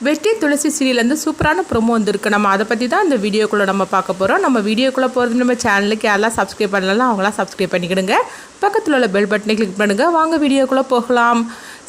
வெற்றி துளசி சீரியலேருந்து சூப்பரான ப்ரோமோ வந்திருக்கு. நம்ம அதை பற்றி தான் இந்த வீடியோக்குள்ளே நம்ம பார்க்க போகிறோம். நம்ம வீடியோக்குள்ளே போகிறது நம்ம சேனலுக்கு யாரெல்லாம் சப்ஸ்கிரைப் பண்ணலாம் அவங்களாம் சப்ஸ்கிரைப் பண்ணிக்கிடுங்க. பக்கத்தில் உள்ள பெல் பட்டனை கிளிக் பண்ணுங்கள். வாங்க வீடியோக்குள்ளே போகலாம்.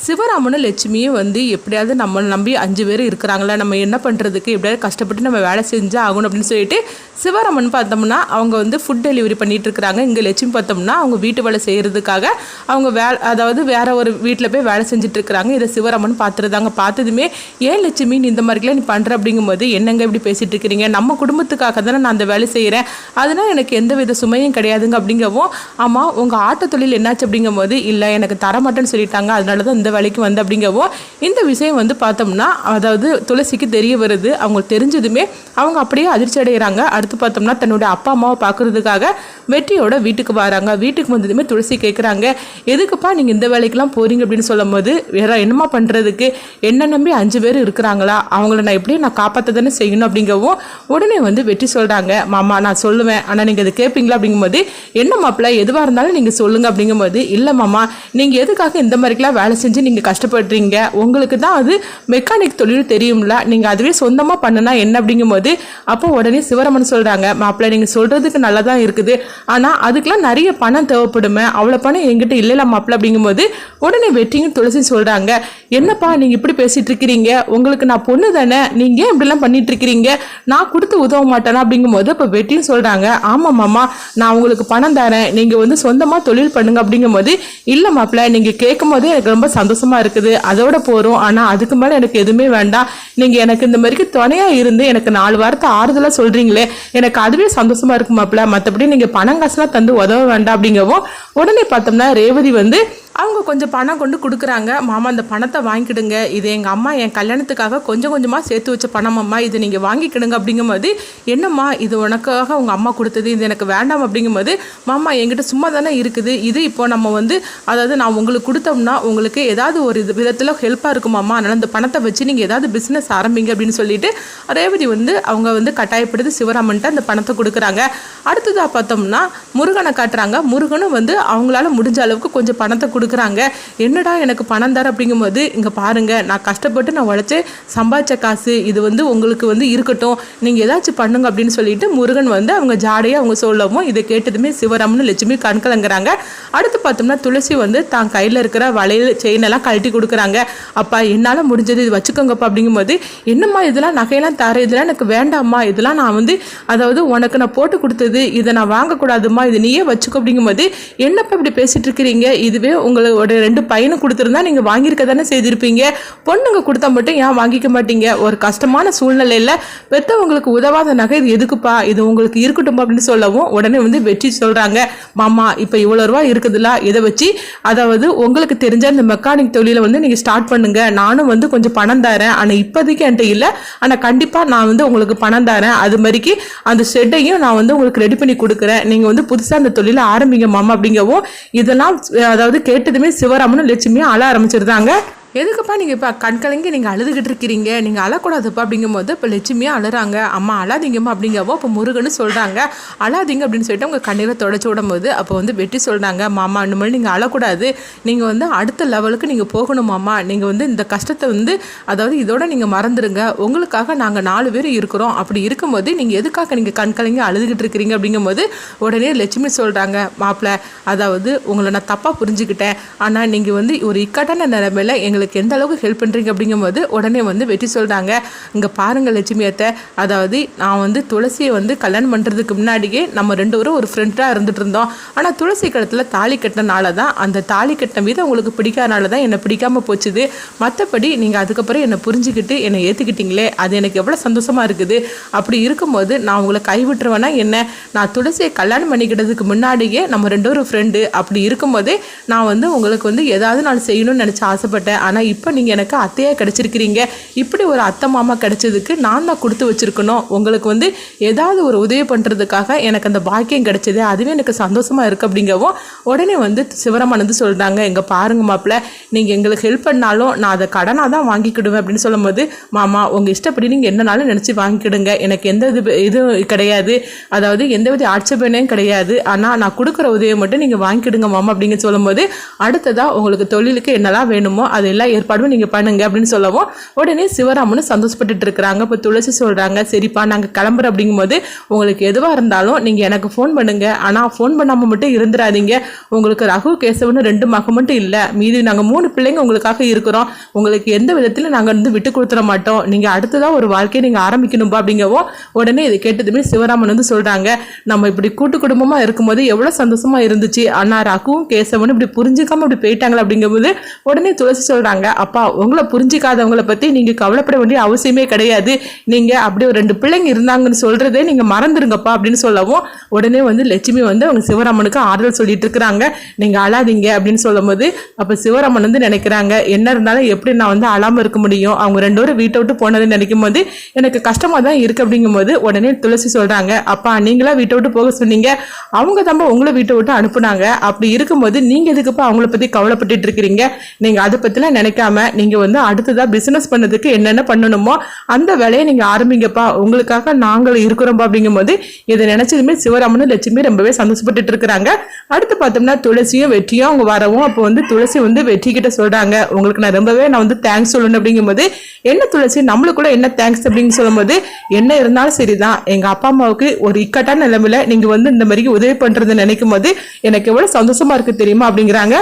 சிவராமனும் லட்சுமியும் எப்படியாவது நம்மளை நம்பி 5 பேர் இருக்கிறாங்களா, நம்ம என்ன பண்ணுறதுக்கு எப்படியாவது கஷ்டப்பட்டு நம்ம வேலை செஞ்சால் ஆகணும் அப்படின்னு சொல்லிட்டு சிவராமன் பார்த்தோம்னா அவங்க ஃபுட் டெலிவரி பண்ணிகிட்டு இருக்கிறாங்க. இங்கே லட்சுமி பார்த்தோம்னா அவங்க வீட்டு வேலை செய்கிறதுக்காக அவங்க அதாவது வேறு ஒரு வீட்டில் போய் வேலை செஞ்சுட்ருக்குறாங்க. இதை சிவராமன் பார்த்துருந்தாங்க. பார்த்ததுமே ஏன் லட்சுமி நீ இந்த மாதிரிலாம் நீ பண்ணுற அப்படிங்கும்போது என்னங்க இப்படி பேசிகிட்டு இருக்கிறீங்க, நம்ம குடும்பத்துக்காக தானே நான் அந்த வேலை செய்கிறேன், அதனால் எனக்கு எந்த வித சுமையும் கிடையாதுங்க அப்படிங்கவும், ஆமாம் உங்கள் ஆட்ட தொழில் என்னாச்சு அப்படிங்கும்போது இல்லை எனக்கு தரமாட்டேன்னு சொல்லிட்டாங்க, அதனால தான் இந்த வேலைக்கு வந்து அப்படிங்கவும் இந்த விஷயம் பார்த்தோம்னா அதாவது துளசிக்கு தெரிய வருது. அவங்க தெரிஞ்சதுமே அவங்க அப்படியே அதிர்ச்சி அடைகிறாங்க. அடுத்து பார்த்தோம்னா தன்னுடைய அப்பா அம்மாவை பார்க்கறதுக்காக வெற்றியோட வீட்டுக்கு வராங்க. வீட்டுக்கு வந்ததுமே துளசி கேட்குறாங்க, எதுக்குப்பா நீங்கள் இந்த வேலைக்கெல்லாம் போகிறீங்க அப்படின்னு சொல்லும் போது, வேற என்னமா பண்ணுறதுக்கு, என்ன நம்பி 5 பேர் இருக்கிறாங்களா, அவங்கள நான் எப்படியும் நான் காப்பாற்ற தானே செய்யணும் அப்படிங்கவும் உடனே வெற்றி சொல்கிறாங்க, மாமா நான் சொல்லுவேன் ஆனால் நீங்கள் அதை கேட்பீங்களா அப்படிங்கும்போது, என்ன மாப்பிள்ள எதுவாக இருந்தாலும் நீங்கள் சொல்லுங்கள் அப்படிங்கும்போது, இல்லை மாமா நீங்கள் எதுக்காக இந்த மாதிரிக்கெல்லாம் வேலை செஞ்சு நீங்கள் கஷ்டப்படுறீங்க, உங்களுக்கு தான் அது மெக்கானிக் தொழில் தெரியும்ல, நீங்கள் அதுவே சொந்தமாக பண்ணுனா என்ன அப்படிங்கும்போது, அப்போ உடனே சிவராமன் சொல்கிறாங்க, மாப்பிள்ளை நீங்கள் சொல்கிறதுக்கு நல்லா தான் இருக்குது, ஆனால் அதுக்கெலாம் நிறைய பணம் தேவைப்படுமே, அவ்வளோ பணம் என்கிட்ட இல்லைல்ல மாப்பிள்ளை அப்படிங்கும்போது உடனே வெற்றியும் துளசி சொல்கிறாங்க, என்னப்பா நீங்கள் இப்படி பேசிகிட்டு இருக்கிறீங்க, உங்களுக்கு நான் பொண்ணு தானே, நீங்கள் ஏன் இப்படிலாம் பண்ணிட்டு இருக்கிறீங்க, நான் கொடுத்து உதவ மாட்டேனா அப்படிங்கும்போது இப்போ வெற்றியும் சொல்கிறாங்க, ஆமாம் மாமா நான் உங்களுக்கு பணம் தரேன், நீங்கள் சொந்தமாக தொழில் பண்ணுங்க அப்படிங்கும்போது, இல்லை மாப்பிள்ளை நீங்கள் கேட்கும் போதே எனக்கு ரொம்ப சந்தோஷமாக இருக்குது, அதோட போகிறோம், ஆனால் அதுக்கு மேலே எனக்கு எதுவுமே வேண்டாம், நீங்கள் எனக்கு இந்த மாதிரிக்கு துணையாக இருந்து எனக்கு 4 வாரத்தை ஆறுதலாக சொல்கிறீங்களே, எனக்கு அதுவே சந்தோஷமாக இருக்கு மாப்பிள்ள, மற்றபடி நீங்கள் பணம் காசுலாம் தந்து உதவ வேண்டாம் அப்படிங்கவும் உடனே பார்த்தோம்னா ரேவதி அவங்க கொஞ்சம் பணம் கொண்டு கொடுக்குறாங்க. மாமா அந்த பணத்தை வாங்கிக்கிடுங்க, இது எங்கள் அம்மா என் கல்யாணத்துக்காக கொஞ்சம் கொஞ்சமாக சேர்த்து வச்ச பணம் அம்மா, இதை நீங்கள் வாங்கிக்கிடுங்க அப்படிங்கும்போது, என்னம்மா இது உனக்காக உங்கள் அம்மா கொடுத்தது, இது எனக்கு வேண்டாம் அப்படிங்கும்போது, மாமா என்கிட்ட சும்மா தானே இருக்குது, இது இப்போ நம்ம அதாவது நான் உங்களுக்கு கொடுத்தோம்னா உங்களுக்கு ஏதாவது ஒரு விதத்தில் ஹெல்ப்பாக இருக்குமாம்மா, அதனால் அந்த பணத்தை வச்சு நீங்கள் ஏதாவது பிஸ்னஸ் ஆரம்பிங்க அப்படின்னு சொல்லிட்டு ரேவதி அவங்க கட்டாயப்படுத்தி சிவராமன்ட்டு அந்த பணத்தை கொடுக்குறாங்க. அடுத்ததாக பார்த்தோம்னா முருகனை காட்டுறாங்க. முருகனும் அவங்களால முடிஞ்ச அளவுக்கு கொஞ்சம் பணத்தை கொடுக்குறாங்க. என்னடா எனக்கு பணம் தர அப்படிங்கும்போது, இங்கே பாருங்க நான் கஷ்டப்பட்டு நான் உழைச்சி சம்பாதிச்ச காசு, இது உங்களுக்கு இருக்கட்டும், நீங்கள் ஏதாச்சும் பண்ணுங்க அப்படின்னு சொல்லிட்டு முருகன் அவங்க ஜாடையை அவங்க சொல்லவும், இதை கேட்டதுமே சிவராமன் லட்சுமி கண்கலங்குறாங்க. அடுத்து பார்த்தோம்னா துளசி தான் கையில் இருக்கிற வளையல் செயினெல்லாம் கழட்டி கொடுக்குறாங்க. அப்பா என்னால் முடிஞ்சது இது வச்சுக்கோங்கப்பா அப்படிங்கும்போது, என்னம்மா இதெல்லாம் நகையெல்லாம் தர, இதெல்லாம் எனக்கு வேண்டாம்மா, இதெல்லாம் நான் அதாவது உனக்கு நான் போட்டு கொடுத்தது, இதை நான் வாங்கக்கூடாதுமா, இது நீயே வச்சுக்கோ அப்படிங்கும்போது, என்னப்பா இப்படி பேசிட்டு இருக்கிறீங்க, இதுவே உங்களோட 2 பையனும் கொடுத்துருந்தா நீங்கள் வாங்கியிருக்க தானே செய்திருப்பீங்க, பொண்ணுங்க கொடுத்தா மட்டும் ஏன் வாங்கிக்க மாட்டீங்க, ஒரு கஷ்டமான சூழ்நிலையில் பெற்றவங்களுக்கு உதவாத நகை இது எதுக்குப்பா, இது உங்களுக்கு இருக்கட்டும் அப்படின்னு சொல்லவும் உடனே வெற்றி சொல்கிறாங்க, மாமா இப்போ இவ்வளோ ரூபா இருக்குதுல்ல, இதை வச்சு அதாவது உங்களுக்கு தெரிஞ்ச இந்த மெக்கானிக் தொழிலை நீங்கள் ஸ்டார்ட் பண்ணுங்க, நானும் கொஞ்சம் பணம் தரேன், ஆனால் இப்போதைக்கு என்கிட்ட இல்லை, ஆனால் கண்டிப்பாக நான் உங்களுக்கு பணம் தரேன், அது மாதிரிக்கு அந்த ஷெட்டையும் நான் உங்களுக்கு ரெடி பண்ணி கொடுக்குறேன், நீங்கள் புதுசாக அந்த தொழிலை ஆரம்பிங்க மாமா அப்படிங்கவும், இதெல்லாம் அதாவது கேட்டதுமே சிவராமனும் லட்சுமியும் அழ ஆரம்பிச்சிருந்தாங்க. எதுக்குப்பா நீங்கள் இப்போ கண்கலங்கி நீங்கள் அழுதுகிட்டு இருக்கிறீங்க, நீங்கள் அழக்கூடாதுப்பா அப்படிங்கும்போது இப்போ லட்சுமியாக அழுறாங்க. அம்மா அழாதீங்கம்மா அப்படிங்கவோ இப்போ முருகன்னு சொல்கிறாங்க, அழாதீங்க அப்படின்னு சொல்லிட்டு அவங்க கண்ணீரை தொடச்சி விடும்போது அப்போ வெற்றி சொல்கிறாங்க, மாமா இனிமேல் நீங்கள் அழக்கூடாது, நீங்கள் அடுத்த லெவலுக்கு நீங்கள் போகணும் மாமா, நீங்கள் இந்த கஷ்டத்தை அதாவது இதோட நீங்கள் மறந்துடுங்க, உங்களுக்காக நாங்கள் 4 பேர் இருக்கிறோம், அப்படி இருக்கும்போது நீங்கள் எதுக்காக நீங்கள் கண்கலங்கி அழுதுகிட்டு இருக்கிறீங்க அப்படிங்கும்போது உடனே லட்சுமி சொல்கிறாங்க, மாப்பிள்ள அதாவது உங்களை நான் தப்பாக புரிஞ்சுக்கிட்டேன், ஆனால் நீங்கள் ஒரு இக்கட்டான நிலைமையில் எங்களுக்கு எந்த அளவுக்கு ஹெல்ப் பண்ணுறீங்க அப்படிங்கும்போது உடனே வெற்றி சொல்கிறாங்க, இங்கே பாருங்கள் லட்சுமியத்தை, அதாவது நான் துளசியை கல்யாணம் பண்ணுறதுக்கு முன்னாடியே நம்ம 2 பேரும் ஒரு ஃப்ரெண்டாக இருந்துட்டு இருந்தோம், ஆனால் துளசி கழுத்தில் தாலி கட்டினால தான், அந்த தாலி கட்டின மீது உங்களுக்கு பிடிக்காதனால தான் என்னை பிடிக்காமல் போச்சுது, மற்றபடி நீங்கள் அதுக்கப்புறம் என்னை புரிஞ்சுக்கிட்டு என்னை ஏற்றுக்கிட்டீங்களே, அது எனக்கு எவ்வளோ சந்தோஷமாக இருக்குது, அப்படி இருக்கும்போது நான் உங்களை கைவிட்டுருவேன்னா என்ன, நான் துளசியை கல்யாணம் பண்ணிக்கிட்டதுக்கு முன்னாடியே நம்ம 2 பேரும் ஃப்ரெண்டு, அப்படி இருக்கும்போதே நான் உங்களுக்கு ஏதாவது நான் செய்யணும்னு நினச்சி ஆசைப்பட்டேன், ஆனால் இப்போ நீங்கள் எனக்கு அத்தையாக கிடச்சிருக்கிறீங்க, இப்படி ஒரு அத்தை மாமா கிடைச்சதுக்கு நான் தான் கொடுத்து வச்சுருக்கணும், உங்களுக்கு ஏதாவது ஒரு உதவி பண்ணுறதுக்காக எனக்கு அந்த பாக்கியம் கிடைச்சது, அதுவே எனக்கு சந்தோஷமாக இருக்குது அப்படிங்கவும் உடனே சிவராமன் சொல்கிறாங்க, எங்கள் பாருங்க மாப்பிள்ள நீங்கள் எங்களுக்கு ஹெல்ப் பண்ணாலும் நான் அதை கடனாக தான் வாங்கிக்கிடுவேன் அப்படின்னு சொல்லும்போது, மாமா உங்கள் இஷ்டப்படி நீங்கள் என்னனாலும் நினச்சி வாங்கிக்கிடுங்க, எனக்கு எந்த இது கிடையாது, அதாவது எந்த வித ஆட்சேபனையும் கிடையாது, ஆனால் நான் கொடுக்குற உதவியை மட்டும் நீங்கள் வாங்கிக்கிடுங்க மாமா அப்படின்னு சொல்லும்போது, அடுத்ததாக உங்களுக்கு தொழிலுக்கு என்னெல்லாம் வேணுமோ அது எல்லா ஏற்பாடும் நீங்க பண்ணுங்க அப்படின்னு சொல்லவும் உடனே சிவராமனும் சந்தோஷப்பட்டுட்டு இருக்கிறாங்க. இப்போ துளசி சொல்றாங்க, சரிப்பா நாங்க கிளம்புறோம் அப்படிங்கும்போது உங்களுக்கு எதுவா இருந்தாலும் நீங்க எனக்கு ஃபோன் பண்ணுங்க, ஆனா ஃபோன் பண்ணாம மட்டும் இருந்துடாதீங்க. உங்களுக்கு ரகு கேசவனு 2 மகன் மட்டும் இல்ல, மீதி நாங்க 3 பிள்ளைங்க உங்களுக்காக இருக்கிறோம். உங்களுக்கு எந்த விதத்துல நாங்க வந்து விட்டு கொடுத்துட மாட்டோம். நீங்க அடுத்ததான் ஒரு வாழ்க்கையை நீங்க ஆரம்பிக்கணும்பா அப்படிங்கவும் உடனே இதை கேட்டதுமே சிவராமன் வந்து சொல்றாங்க, நம்ம இப்படி கூட்டு குடும்பமா இருக்கும்போது எவ்வளவு சந்தோஷமா இருந்துச்சு, ஆனா ரகுவும் கேசவனும் இப்படி புரிஞ்சுக்காம இப்படி போயிட்டாங்களா அப்படிங்கும்போது உடனே துளசி சொல்றாங்க, அப்பா உங்களை புரிஞ்சிக்காதவங்களை பத்தி நீங்க கவலைப்பட வேண்டிய அவசியமே கிடையாது. நீங்க அப்படி ஒரு 2 பிள்ளைங்க இருந்தாங்கன்னு சொல்றதே நீங்க மறந்துருங்கப்பா அப்படின்னு சொல்லவும் உடனே வந்து லட்சுமி வந்து அவங்க சிவராமனுக்கு ஆறுதல் சொல்லிட்டு இருக்கிறாங்க. நீங்க அழாதீங்க அப்படின்னு சொல்லும் போது அப்ப சிவராமன் வந்து நினைக்கிறாங்க, என்ன இருந்தாலும் எப்படி நான் வந்து அழாம இருக்க முடியும், அவங்க 2 பேரும் வீட்டை விட்டு போனதுன்னு நினைக்கும் போது எனக்கு கஷ்டமா தான் இருக்கு அப்படிங்கும் போது உடனே துளசி சொல்றாங்க, அப்பா நீங்களா வீட்டை விட்டு போக சொன்னீங்க, அவங்க தான் உங்களை வீட்டை விட்டு அனுப்புனாங்க. அப்படி இருக்கும்போது நீங்க எதுக்குப்பா அவங்கள பத்தி கவலைப்பட்டு இருக்கிறீங்க? நீங்க அதை பத்திலாம் நினைக்காம நீங்க வந்து அடுத்ததா பிசினஸ் பண்ணதுக்கு என்னென்ன பண்ணணுமோ அந்த வேலையை நீங்க ஆரம்பிங்கப்பா, உங்களுக்காக நாங்கள் இருக்கிறோம்பா அப்படிங்கும் போது இதை நினைச்சதுமே சிவராமனும் லட்சுமி ரொம்பவே சந்தோஷப்பட்டு இருக்கிறாங்க. அடுத்து பார்த்தோம்னா துளசியும் வெற்றியும் அவங்க வரவும் அப்போ வந்து துளசி வந்து வெற்றி கிட்ட சொல்றாங்க, உங்களுக்கு நான் வந்து தேங்க்ஸ் சொல்லணும் அப்படிங்கும் போது என்ன துளசி நம்மளுக்குள்ள என்ன தேங்க்ஸ் அப்படின்னு சொல்லும் போது என்ன இருந்தாலும் சரிதான், எங்க அப்பா அம்மாவுக்கு ஒரு இக்கட்டான நிலைமையில நீங்க வந்து இந்த மாதிரி உதவி பண்றது நினைக்கும் போது எனக்கு எவ்வளவு சந்தோஷமா இருக்கு தெரியுமா அப்படிங்கிறாங்க.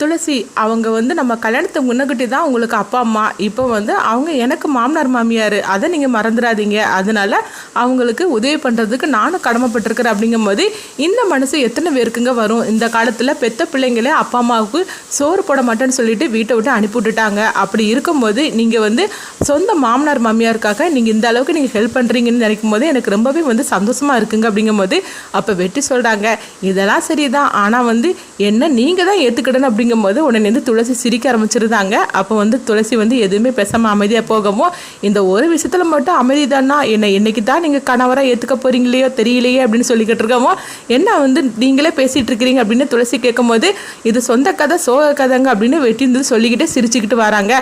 துளசி அவங்க வந்து நம்ம கல்யாணத்துக்கு முன்னகிட்டே தான் உங்களுக்கு அப்பா அம்மா, இப்போ வந்து அவங்க எனக்கு மாமனார் மாமியார், அதை நீங்கள் மறந்துடாதீங்க. அதனால அவங்களுக்கு உதவி பண்ணுறதுக்கு நானும் கடமைப்பட்டிருக்கிறேன் அப்படிங்கும் போது இந்த மனசு எத்தனை பேருக்குங்க வரும்? இந்த காலத்தில் பெத்த பிள்ளைங்களே அப்பா அம்மாவுக்கு சோறு போட மாட்டேன்னு சொல்லிட்டு வீட்டை விட்டு அனுப்பி விட்டுட்டாங்க. அப்படி இருக்கும்போது நீங்கள் வந்து சொந்த மாமனார் மாமியாருக்காக நீங்கள் இந்த அளவுக்கு நீங்கள் ஹெல்ப் பண்ணுறீங்கன்னு நினைக்கும் போது எனக்கு ரொம்பவே வந்து சந்தோஷமாக இருக்குங்க அப்படிங்கும் போது அப்போ வெட்டி சொல்கிறாங்க, இதெல்லாம் சரிதான், ஆனால் வந்து என்ன நீங்கள் தான் ஏற்றுக்கிடணும் அப்படிங்கும்போது உடனே வந்து துளசி சிரிக்க ஆரம்பிச்சிருந்தாங்க. அப்போ வந்து துளசி வந்து எதுவுமே பேசாமல் அமைதியாக போகவும் இந்த ஒரு விஷயத்தில் மட்டும் அமைதி தானா, என்னை என்னைக்கு தான் நீங்கள் கணவராக ஏற்றுக்க போகிறீங்களையோ தெரியலையே அப்படின்னு சொல்லிக்கிட்டு இருக்கவும் என்ன வந்து நீங்களே பேசிகிட்டு இருக்கிறீங்க அப்படின்னு துளசி கேட்கும்போது இது சொந்த கதை சோக கதைங்க அப்படின்னு வெட்டி இருந்து சொல்லிக்கிட்டே சிரிச்சுக்கிட்டு வராங்க.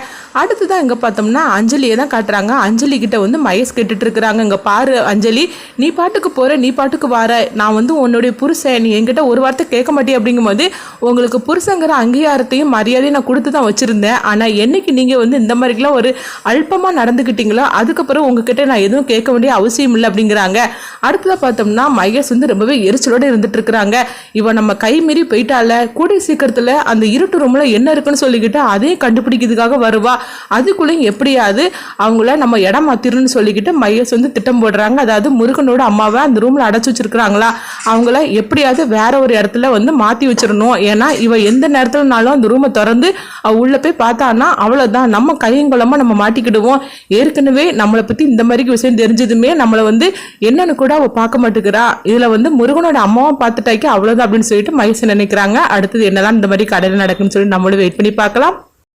அடுத்துதான் இங்கே பார்த்தோம்னா அஞ்சலியை தான் காட்டுறாங்க. அஞ்சலி கிட்ட வந்து மகேஷ் கேட்டுட்டு இருக்கிறாங்க, இங்கே பாரு அஞ்சலி, நீ பாட்டுக்கு போகிற நீ பாட்டுக்கு வர, நான் வந்து உன்னுடைய புருஷன், நீ என்கிட்ட ஒரு வார்த்தை கேட்க மாட்டே அப்படிங்கும்போது உங்களுக்கு புருஷங்கிற அங்கீகாரத்தையும் மரியாதையும் நான் கொடுத்து தான் வச்சுருந்தேன். ஆனால் என்னைக்கு நீங்கள் வந்து இந்த மாதிரிலாம் ஒரு அல்பமாக நடந்துக்கிட்டீங்களோ அதுக்கப்புறம் உங்ககிட்ட நான் எதுவும் கேட்க வேண்டிய அவசியம் இல்லை அப்படிங்கிறாங்க. அடுத்ததாக பார்த்தோம்னா மகேஷ் வந்து ரொம்பவே எரிச்சலோடு இருந்துட்டு இருக்கிறாங்க. இவன் நம்ம கை மீறி போயிட்டால, கூடிய சீக்கிரத்தில் அந்த இருட்டு ரூமில் என்ன இருக்குன்னு சொல்லிக்கிட்டு அதையும் கண்டுபிடிக்கிறதுக்காக வருவா, அதுக்குள்ளேயும் எப்படியாவது அவங்கள நம்ம இடம் மாத்திரன்னு சொல்லிக்கிட்டு மகேஷ் வந்து திட்டம் போடுறாங்க. அதாவது முருகனோட அம்மாவை அந்த ரூமில் அடைச்சி வச்சிருக்கிறாங்களா, அவங்கள எப்படியாவது வேற ஒரு இடத்துல வந்து மாற்றி வச்சிடணும். ஏன்னா இவ எந்த நேரத்துலனாலும் அந்த ரூமை திறந்து உள்ள போய் பார்த்தான்னா அவ்வளோதான், நம்ம கையங்குளமா நம்ம மாட்டிக்கிடுவோம். ஏற்கனவே நம்மளை பற்றி இந்த மாதிரி விஷயம் தெரிஞ்சதுமே நம்மளை வந்து என்னன்னு கூட அவள் பார்க்க மாட்டேங்கிறா, இதில் வந்து முருகனோட அம்மாவை பார்த்துட்டாக்கி அவ்வளோதான் அப்படின்னு சொல்லிட்டு மகேஷ் நினைக்கிறாங்க. அடுத்தது என்னதான் இந்த மாதிரி கடையில் நடக்குன்னு சொல்லி நம்மளும் வெயிட் பண்ணி பார்க்கலாம்.